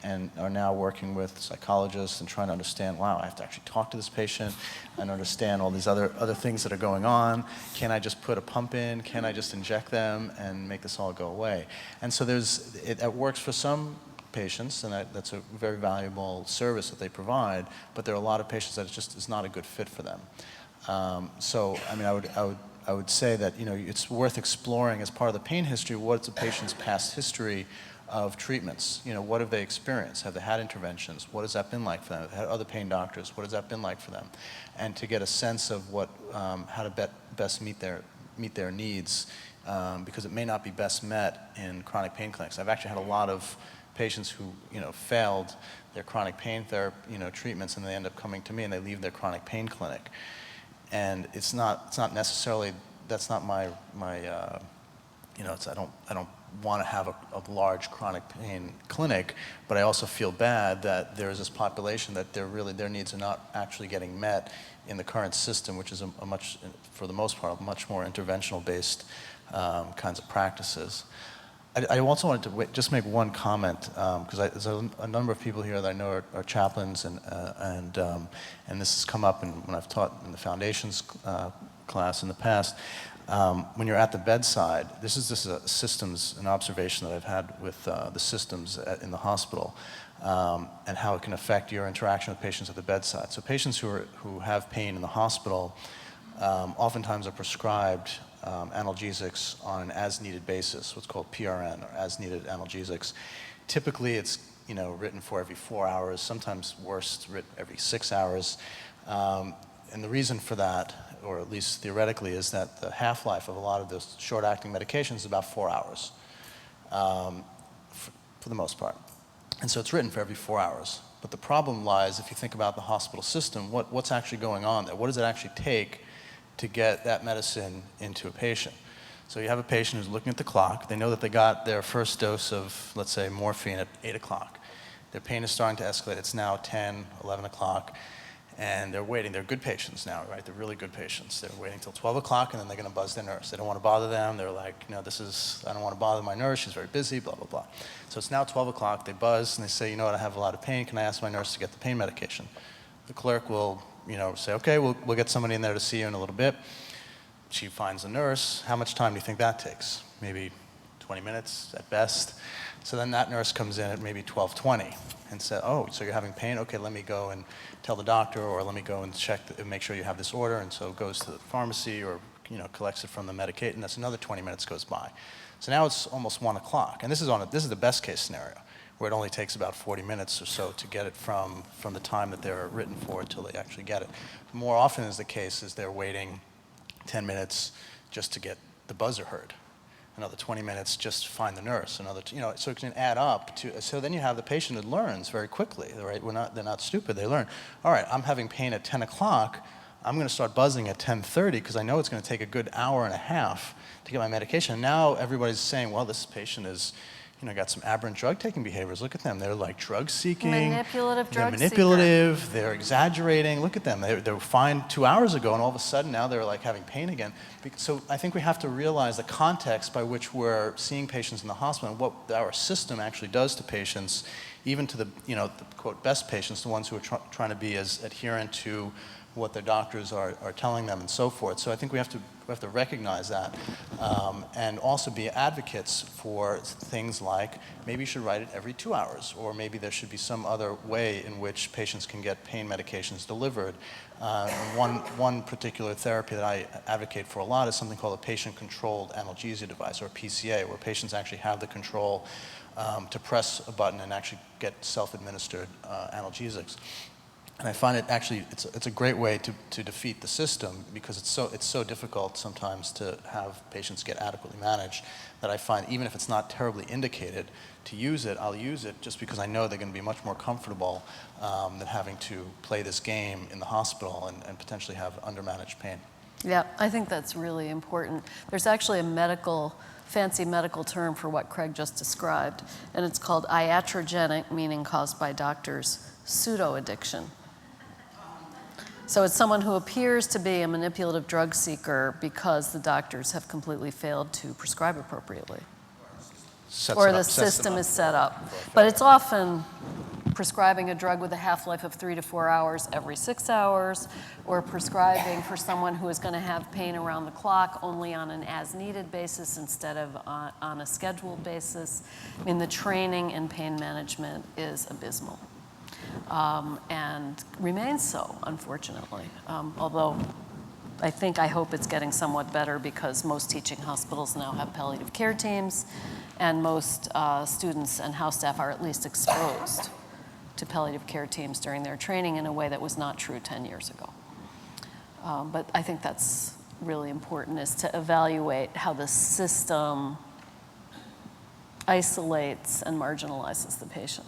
and are now working with psychologists and trying to understand, wow, I have to actually talk to this patient and understand all these other things that are going on. Can I just put a pump in? Can I just inject them and make this all go away? And so it works for some patients, and that's a very valuable service that they provide, but there are a lot of patients that it just is not a good fit for them. So, I mean, I would say that, it's worth exploring as part of the pain history, what's a patient's past history of treatments? What have they experienced? Have they had interventions? What has that been like for them? Have they had other pain doctors? What has that been like for them? And to get a sense of how to best meet their needs, because it may not be best met in chronic pain clinics. I've actually had a lot of patients who, failed their chronic pain therapy, treatments, and they end up coming to me and they leave their chronic pain clinic. And it's not necessarily, that's not my I don't want to have a large chronic pain clinic, but I also feel bad that there's this population that their needs are not actually getting met in the current system, which is for the most part, much more interventional based kinds of practices. I also wanted to just make one comment, because there's a number of people here that I know are chaplains, and this has come up when I've taught in the foundations class in the past. when you're at the bedside, this is a systems, an observation that I've had with the systems in the hospital, and how it can affect your interaction with patients at the bedside. So patients who have pain in the hospital oftentimes are prescribed analgesics on an as-needed basis, what's called PRN, or as-needed analgesics. Typically, it's written for every 4 hours, sometimes worse, written every 6 hours. And the reason for that, or at least theoretically, is that the half-life of a lot of those short-acting medications is about 4 hours, for the most part. And so it's written for every 4 hours. But the problem lies, if you think about the hospital system, what's actually going on there? What does it actually take to get that medicine into a patient? So you have a patient who's looking at the clock. They know that they got their first dose of, let's say, morphine at 8 o'clock. Their pain is starting to escalate. It's now 10, 11 o'clock. And they're waiting. They're good patients now, right? They're really good patients. They're waiting till 12 o'clock, and then they're going to buzz their nurse. They don't want to bother them. They're like, I don't want to bother my nurse. She's very busy, blah, blah, blah. So it's now 12 o'clock. They buzz, and they say, I have a lot of pain. Can I ask my nurse to get the pain medication? The clerk will, say, okay, we'll get somebody in there to see you in a little bit. She finds a nurse. How much time do you think that takes? Maybe 20 minutes at best. So then that nurse comes in at maybe 12:20 and says, oh, so you're having pain? Okay, let me go and tell the doctor, or let me go and check, make sure you have this order. And so goes to the pharmacy, or collects it from the medicator, and that's another 20 minutes goes by. So now it's almost 1 o'clock. And this is the best case scenario, where it only takes about 40 minutes or so to get it from the time that they're written for until they actually get it. More often is the case is they're waiting 10 minutes just to get the buzzer heard. Another 20 minutes just to find the nurse. Another, so it can add up to. So then you have the patient that learns very quickly, right? They're not stupid. They learn. All right, I'm having pain at 10 o'clock. I'm going to start buzzing at 10:30 because I know it's going to take a good hour and a half to get my medication. And now everybody's saying, well, this patient is, got some aberrant drug-taking behaviors. Look at them. They're like drug-seeking. Manipulative drug They're manipulative. They're exaggerating. Look at them. They were fine 2 hours ago, and all of a sudden now they're like having pain again. So I think we have to realize the context by which we're seeing patients in the hospital and what our system actually does to patients, even to the, the quote, best patients, the ones who are trying to be as adherent to what their doctors are telling them and so forth. So I think we have to recognize that, and also be advocates for things like maybe you should write it every 2 hours, or maybe there should be some other way in which patients can get pain medications delivered. One particular therapy that I advocate for a lot is something called a patient-controlled analgesia device, or PCA, where patients actually have the control to press a button and actually get self-administered analgesics. And I find it actually, it's a great way to defeat the system, because it's so difficult sometimes to have patients get adequately managed, that I find even if it's not terribly indicated to use it, I'll use it just because I know they're going to be much more comfortable than having to play this game in the hospital and potentially have undermanaged pain. Yeah, I think that's really important. There's actually a fancy medical term for what Craig just described, and it's called iatrogenic, meaning caused by doctors, pseudo-addiction. So it's someone who appears to be a manipulative drug seeker because the doctors have completely failed to prescribe appropriately. Or the system is set up. But it's often prescribing a drug with a half-life of 3 to 4 hours every 6 hours, or prescribing for someone who is going to have pain around the clock only on an as-needed basis instead of on a scheduled basis. I mean, the training in pain management is abysmal. And remains so, unfortunately. Although I hope it's getting somewhat better, because most teaching hospitals now have palliative care teams, and most students and house staff are at least exposed to palliative care teams during their training in a way that was not true 10 years ago. But I think that's really important, is to evaluate how the system isolates and marginalizes the patient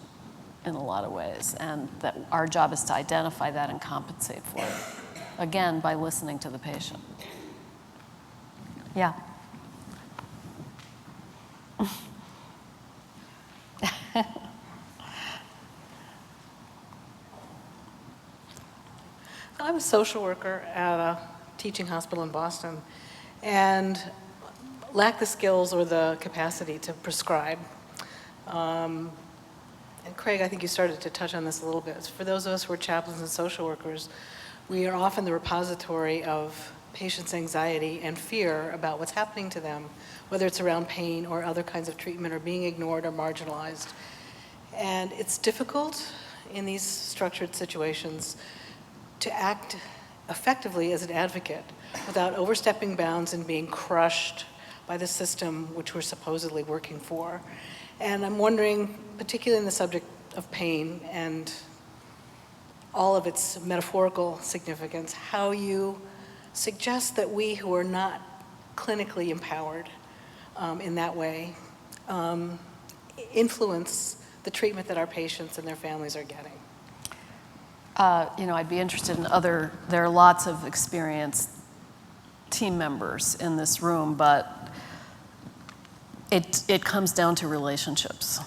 in a lot of ways, and that our job is to identify that and compensate for it, again, by listening to the patient. Yeah. I'm a social worker at a teaching hospital in Boston, and lack the skills or the capacity to prescribe. And Craig, I think you started to touch on this a little bit. For those of us who are chaplains and social workers, we are often the repository of patients' anxiety and fear about what's happening to them, whether it's around pain or other kinds of treatment or being ignored or marginalized. And it's difficult in these structured situations to act effectively as an advocate without overstepping bounds and being crushed by the system which we're supposedly working for. And I'm wondering, particularly in the subject of pain and all of its metaphorical significance, how you suggest that we who are not clinically empowered in that way influence the treatment that our patients and their families are getting. I'd be interested in there are lots of experienced team members in this room, but it comes down to relationships.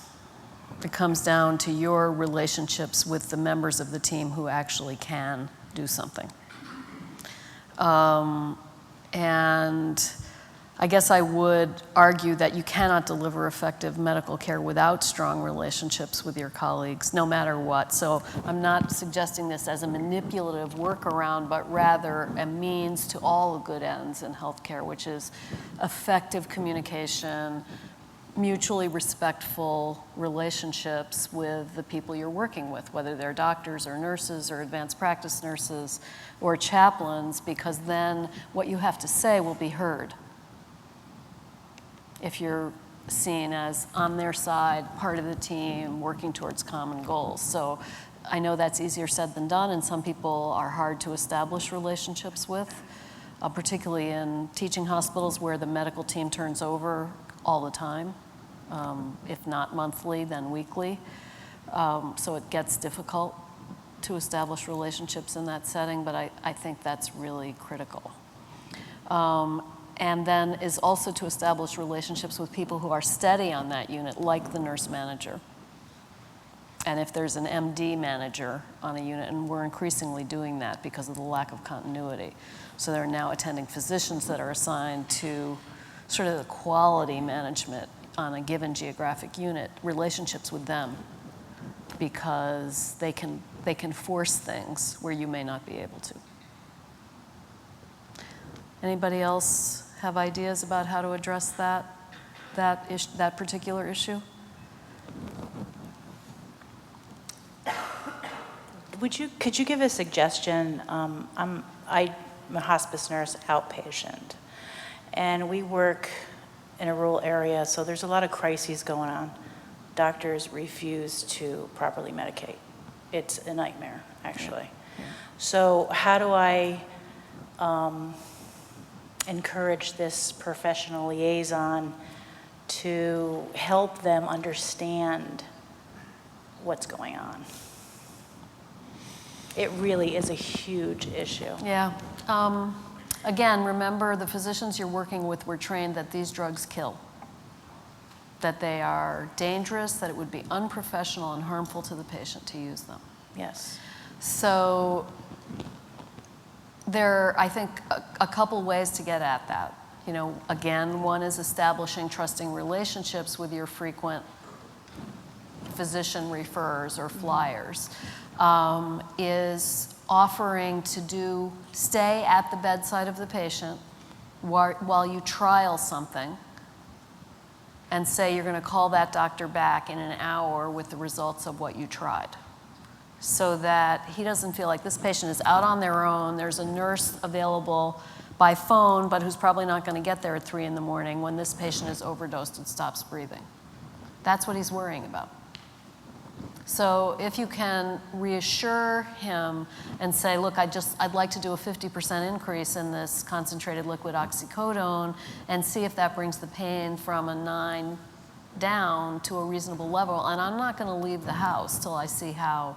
It comes down to your relationships with the members of the team who actually can do something. And I guess I would argue that you cannot deliver effective medical care without strong relationships with your colleagues, no matter what. So I'm not suggesting this as a manipulative workaround, but rather a means to all the good ends in healthcare, which is effective communication, mutually respectful relationships with the people you're working with, whether they're doctors or nurses or advanced practice nurses or chaplains, because then what you have to say will be heard if you're seen as on their side, part of the team, working towards common goals. So I know that's easier said than done, and some people are hard to establish relationships with, particularly in teaching hospitals where the medical team turns over all the time, if not monthly, then weekly. So it gets difficult to establish relationships in that setting, but I think that's really critical. And then is also to establish relationships with people who are steady on that unit, like the nurse manager. And if there's an MD manager on a unit, and we're increasingly doing that because of the lack of continuity. So there are now attending physicians that are assigned to sort of the quality management on a given geographic unit, relationships with them, because they can force things where you may not be able to. Anybody else have ideas about how to address that particular issue? Could you give a suggestion? I'm a hospice nurse, outpatient, and we work in a rural area, so there's a lot of crises going on. Doctors refuse to properly medicate. It's a nightmare, actually. Yeah. So how do I encourage this professional liaison to help them understand what's going on? It really is a huge issue. Yeah. Again, remember the physicians you're working with were trained that these drugs kill, that they are dangerous, that it would be unprofessional and harmful to the patient to use them. Yes. So there are, I think, a couple ways to get at that. Again, one is establishing trusting relationships with your frequent physician referrers or flyers, is offering to stay at the bedside of the patient while you trial something and say you're going to call that doctor back in an hour with the results of what you tried, so that he doesn't feel like this patient is out on their own. There's a nurse available by phone, but who's probably not going to get there at 3 in the morning when this patient is overdosed and stops breathing. That's what he's worrying about. So if you can reassure him and say, look, I'd like to do a 50% increase in this concentrated liquid oxycodone and see if that brings the pain from a 9 down to a reasonable level, and I'm not going to leave the house till I see how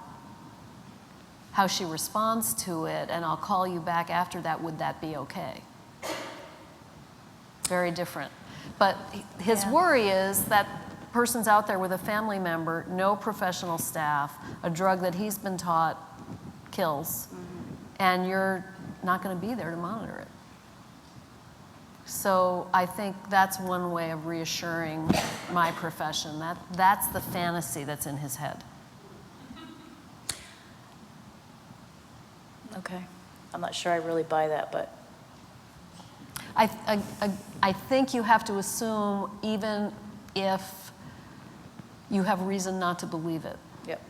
she responds to it, and I'll call you back after that, would that be okay? Very different. But his worry is that person's out there with a family member, no professional staff, a drug that he's been taught kills, and you're not going to be there to monitor it. So I think that's one way of reassuring my profession. That's the fantasy that's in his head. Okay. I'm not sure I really buy that, but I think you have to assume, even if you have reason not to believe it, Yep.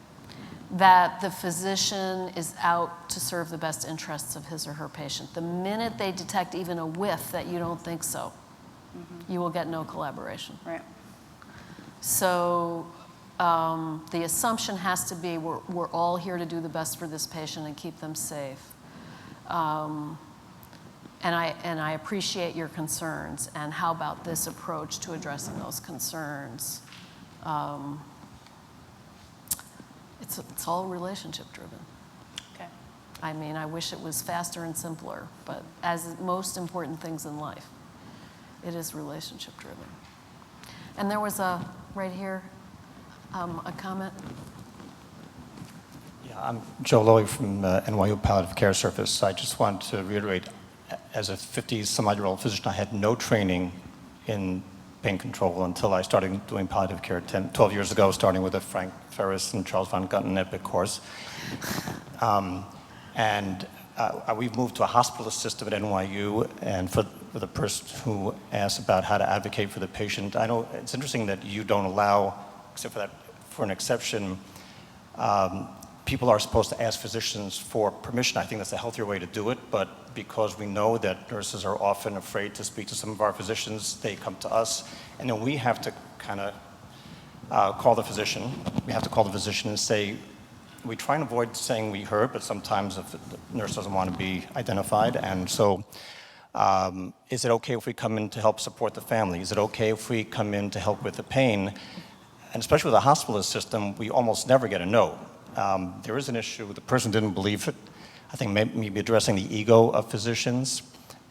that the physician is out to serve the best interests of his or her patient. The minute they detect even a whiff that you don't think so, you will get no collaboration. Right. So the assumption has to be we're all here to do the best for this patient and keep them safe. And I appreciate your concerns. And how about this approach to addressing those concerns? It's all relationship driven. Okay. I mean, I wish it was faster and simpler, but as most important things in life, it is relationship driven. And there was right here, a comment. Yeah, I'm Joe Lowy from NYU Palliative Care Service. I just want to reiterate, as a 50-some-odd-year-old physician, I had no training in pain control until I started doing palliative care 12 years ago, starting with a Frank Ferris and Charles von Gutten EPIC course. We've moved to a hospitalist system at NYU, and for the person who asked about how to advocate for the patient, I know it's interesting that you don't allow, except for that, for an exception, people are supposed to ask physicians for permission. I think that's a healthier way to do it, but because we know that nurses are often afraid to speak to some of our physicians, they come to us, and then we have to kind of call the physician. We have to call the physician and say, we try and avoid saying we heard, but sometimes if the nurse doesn't want to be identified, and so is it okay if we come in to help support the family? Is it okay if we come in to help with the pain? And especially with a hospitalist system, we almost never get a no. There is an issue, the person didn't believe it. I think maybe addressing the ego of physicians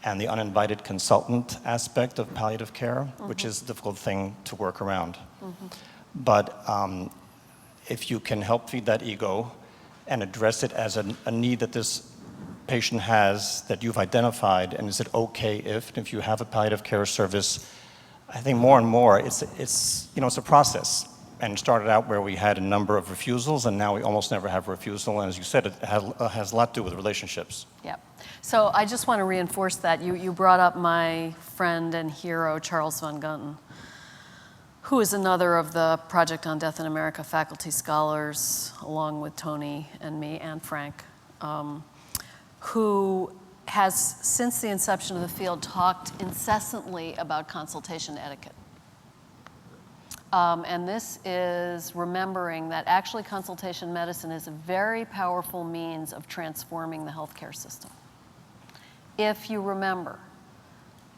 and the uninvited consultant aspect of palliative care, which is a difficult thing to work around. But if you can help feed that ego and address it as a need that this patient has that you've identified, and is it okay if you have a palliative care service, I think more and more it's a process. And it started out where we had a number of refusals, and now we almost never have a refusal. And as you said, it has a lot to do with relationships. Yep. So I just want to reinforce that. You brought up my friend and hero, Charles von Gutten, who is another of the Project on Death in America faculty scholars, along with Tony and me and Frank, who has, since the inception of the field, talked incessantly about consultation etiquette. And this is remembering that actually consultation medicine is a very powerful means of transforming the healthcare system. If you remember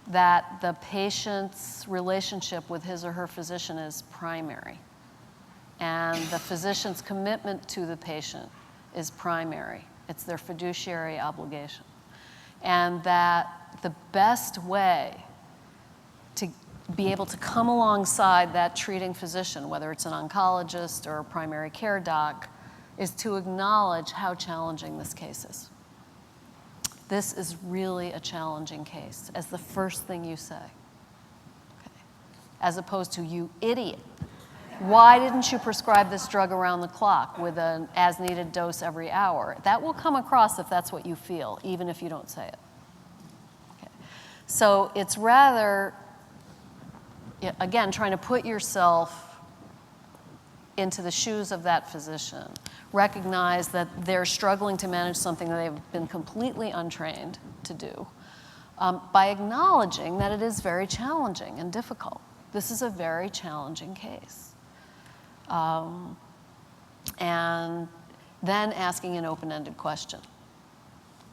that the patient's relationship with his or her physician is primary, and the physician's commitment to the patient is primary. It's their fiduciary obligation. And that the best way to be able to come alongside that treating physician, whether it's an oncologist or a primary care doc, is to acknowledge how challenging this case is. This is really a challenging case, as the first thing you say. Okay. As opposed to, you idiot, why didn't you prescribe this drug around the clock with an as-needed dose every hour? That will come across if that's what you feel, even if you don't say it. Okay. So it's rather, again, trying to put yourself into the shoes of that physician. Recognize that they're struggling to manage something that they've been completely untrained to do, by acknowledging that it is very challenging and difficult. This is a very challenging case. And then asking an open-ended question.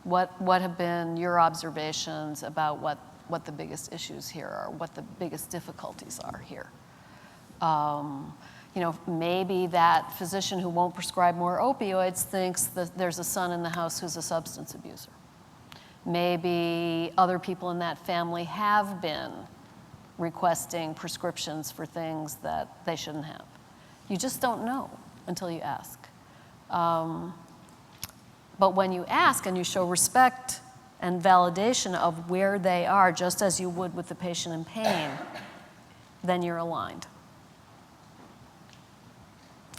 What have been your observations about what the biggest issues here are, what the biggest difficulties are here? Maybe that physician who won't prescribe more opioids thinks that there's a son in the house who's a substance abuser. Maybe other people in that family have been requesting prescriptions for things that they shouldn't have. You just don't know until you ask. But when you ask and you show respect and validation of where they are, just as you would with the patient in pain, then you're aligned.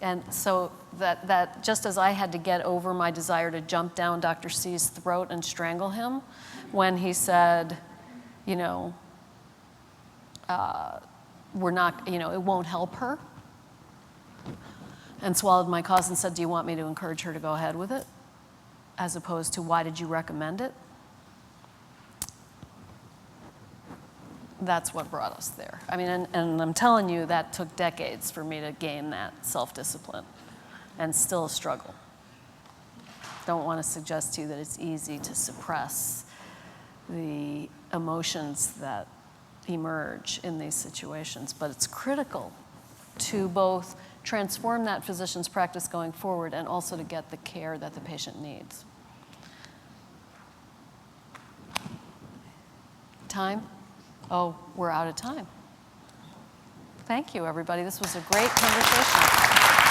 And so that just as I had to get over my desire to jump down Dr. C's throat and strangle him when he said, you know, we're not, you know, it won't help her, and swallowed my cause and said, do you want me to encourage her to go ahead with it? As opposed to, why did you recommend it? That's what brought us there. I mean, and I'm telling you, that took decades for me to gain that self-discipline, and still a struggle. Don't want to suggest to you that it's easy to suppress the emotions that emerge in these situations, but it's critical to both transform that physician's practice going forward and also to get the care that the patient needs. Time? Oh, we're out of time. Thank you, everybody. This was a great conversation.